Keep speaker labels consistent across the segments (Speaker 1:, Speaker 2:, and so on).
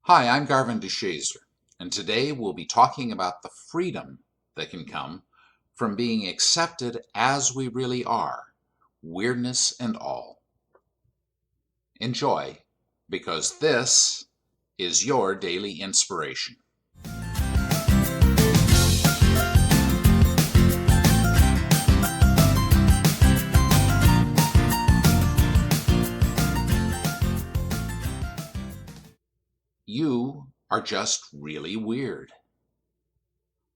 Speaker 1: Hi, I'm Garvin DeShazer, and today we'll be talking about the freedom that can come from being accepted as we really are, weirdness and all. Enjoy, because this is your daily inspiration. You are just really weird.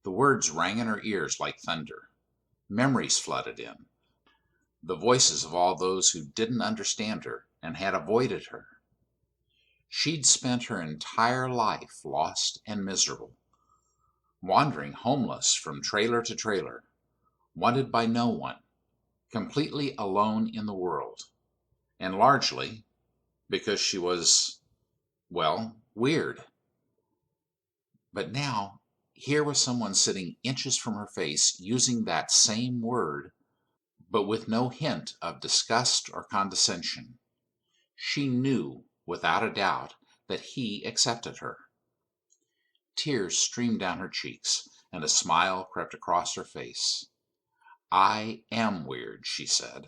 Speaker 1: The words rang in her ears like thunder. Memories flooded in. The voices of all those who didn't understand her and had avoided her. She'd spent her entire life lost and miserable, wandering homeless from trailer to trailer, wanted by no one, completely alone in the world, and largely because she was, well, weird. But now, here was someone sitting inches from her face using that same word, but with no hint of disgust or condescension. She knew, without a doubt, that he accepted her. Tears streamed down her cheeks, and a smile crept across her face. "I am weird," she said,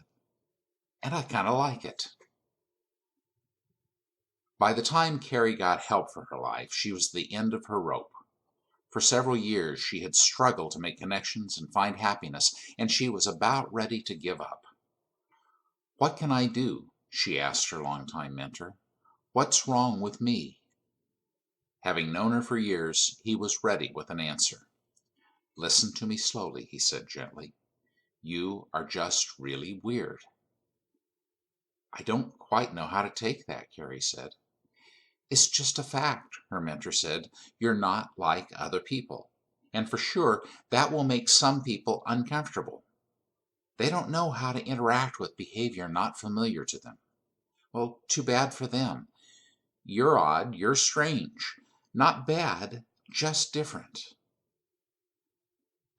Speaker 1: "and I kind of like it." By the time Carrie got help for her life, she was at the end of her rope. For several years she had struggled to make connections and find happiness, and she was about ready to give up. "What can I do?" she asked her longtime mentor. "What's wrong with me?" Having known her for years, he was ready with an answer. "Listen to me slowly," he said gently. "You are just really weird." "I don't quite know how to take that," Carrie said. "It's just a fact," her mentor said. "You're not like other people. And for sure, that will make some people uncomfortable. They don't know how to interact with behavior not familiar to them. Well, too bad for them. You're odd, you're strange. Not bad, just different."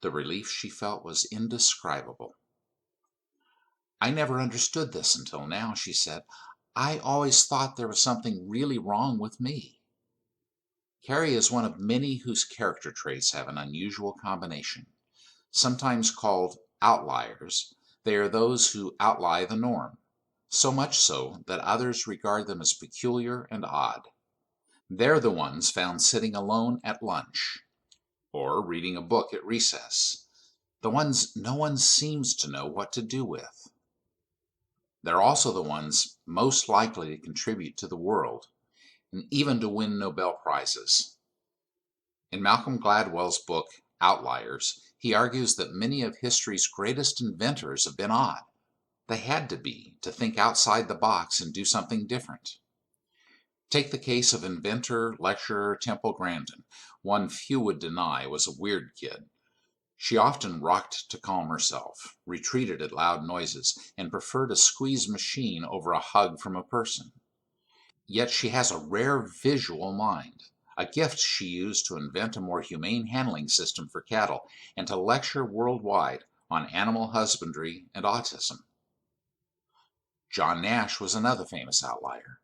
Speaker 1: The relief she felt was indescribable. "I never understood this until now," she said. "I always thought there was something really wrong with me." Carrie is one of many whose character traits have an unusual combination. Sometimes called outliers, they are those who outlie the norm, so much so that others regard them as peculiar and odd. They're the ones found sitting alone at lunch, or reading a book at recess, the ones no one seems to know what to do with. They're also the ones most likely to contribute to the world, and even to win Nobel Prizes. In Malcolm Gladwell's book, Outliers, he argues that many of history's greatest inventors have been odd. They had to be, to think outside the box and do something different. Take the case of inventor, lecturer Temple Grandin, one few would deny was a weird kid. She often rocked to calm herself, retreated at loud noises, and preferred a squeeze machine over a hug from a person. Yet she has a rare visual mind, a gift she used to invent a more humane handling system for cattle and to lecture worldwide on animal husbandry and autism. John Nash was another famous outlier.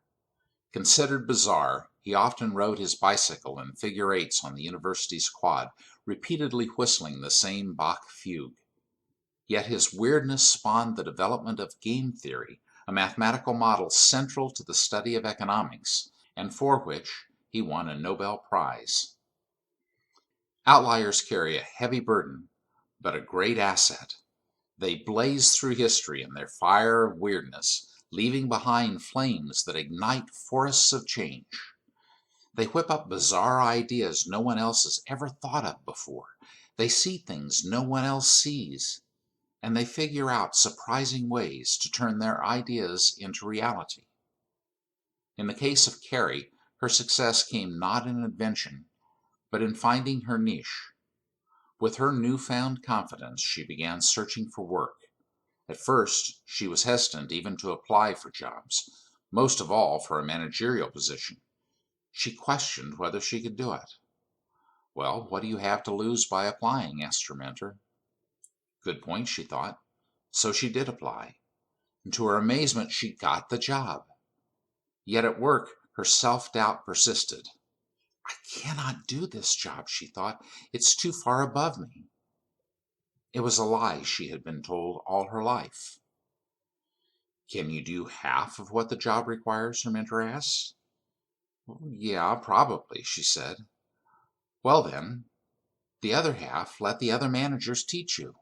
Speaker 1: Considered bizarre, he often rode his bicycle in figure eights on the university's quad, repeatedly whistling the same Bach fugue. Yet his weirdness spawned the development of game theory, a mathematical model central to the study of economics, and for which he won a Nobel Prize. Outliers carry a heavy burden, but a great asset. They blaze through history in their fire of weirdness, leaving behind flames that ignite forests of change. They whip up bizarre ideas no one else has ever thought of before. They see things no one else sees, and they figure out surprising ways to turn their ideas into reality. In the case of Carrie, her success came not in invention, but in finding her niche. With her newfound confidence, she began searching for work. At first, she was hesitant even to apply for jobs, most of all for a managerial position. She questioned whether she could do it. "Well, what do you have to lose by applying?" asked her mentor. Good point, she thought. So she did apply, and to her amazement she got the job. Yet at work her self-doubt persisted. I cannot do this job, she thought. It's too far above me. It was a lie she had been told all her life. Can you do half of what the job requires? Her mentor asked. "Well, yeah, probably," she said. Well then, the other half, let the other managers teach you.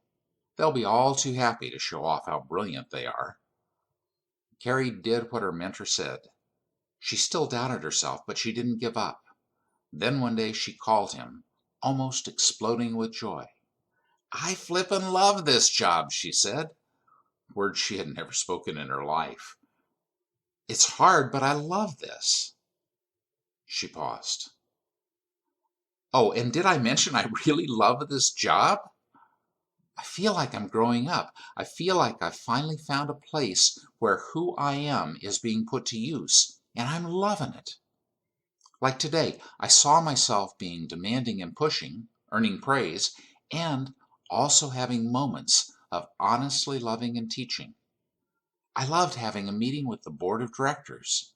Speaker 1: They'll be all too happy to show off how brilliant they are. Carrie did what her mentor said. She still doubted herself, but she didn't give up. Then one day she called him, almost exploding with joy. "I flippin' love this job," she said, words she had never spoken in her life. "It's hard, but I love this." She paused. "Oh, and did I mention I really love this job? I feel like I'm growing up. I feel like I've finally found a place where who I am is being put to use, and I'm loving it. Like today, I saw myself being demanding and pushing, earning praise, and also having moments of honestly loving and teaching. I loved having a meeting with the board of directors.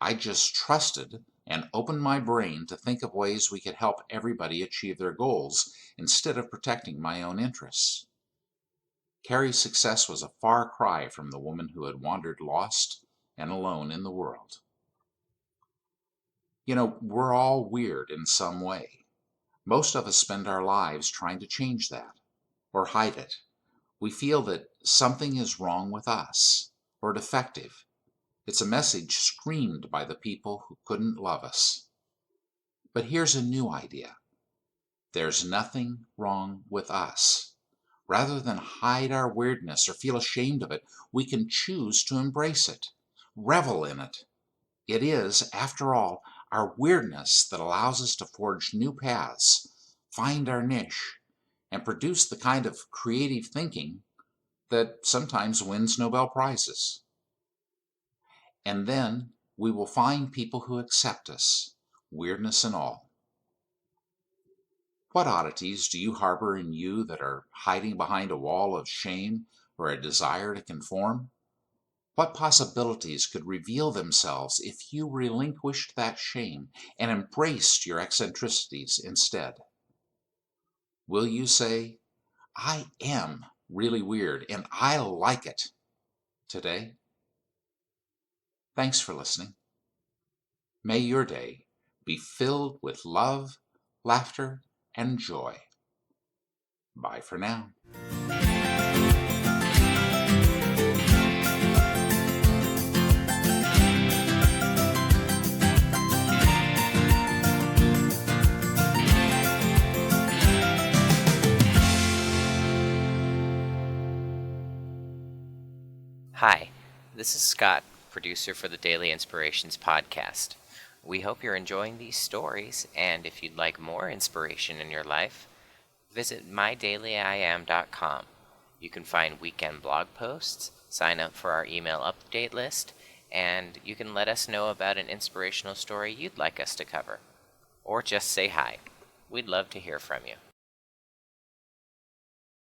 Speaker 1: I just trusted and opened my brain to think of ways we could help everybody achieve their goals instead of protecting my own interests." Carrie's success was a far cry from the woman who had wandered lost and alone in the world. We're all weird in some way. Most of us spend our lives trying to change that or hide it. We feel that something is wrong with us or defective. It's a message screamed by the people who couldn't love us. But here's a new idea. There's nothing wrong with us. Rather than hide our weirdness or feel ashamed of it, we can choose to embrace it, revel in it. It is, after all, our weirdness that allows us to forge new paths, find our niche, and produce the kind of creative thinking that sometimes wins Nobel Prizes. And then we will find people who accept us, weirdness and all. What oddities do you harbor in you that are hiding behind a wall of shame or a desire to conform? What possibilities could reveal themselves if you relinquished that shame and embraced your eccentricities instead? Will you say, "I am really weird and I like it," today? Thanks for listening. May your day be filled with love, laughter, and joy. Bye for now.
Speaker 2: Hi, this is Scott, producer for the Daily Inspirations podcast. We hope you're enjoying these stories, and if you'd like more inspiration in your life, visit mydailyim.com. You can find weekend blog posts, sign up for our email update list, and you can let us know about an inspirational story you'd like us to cover. Or just say hi. We'd love to hear from you.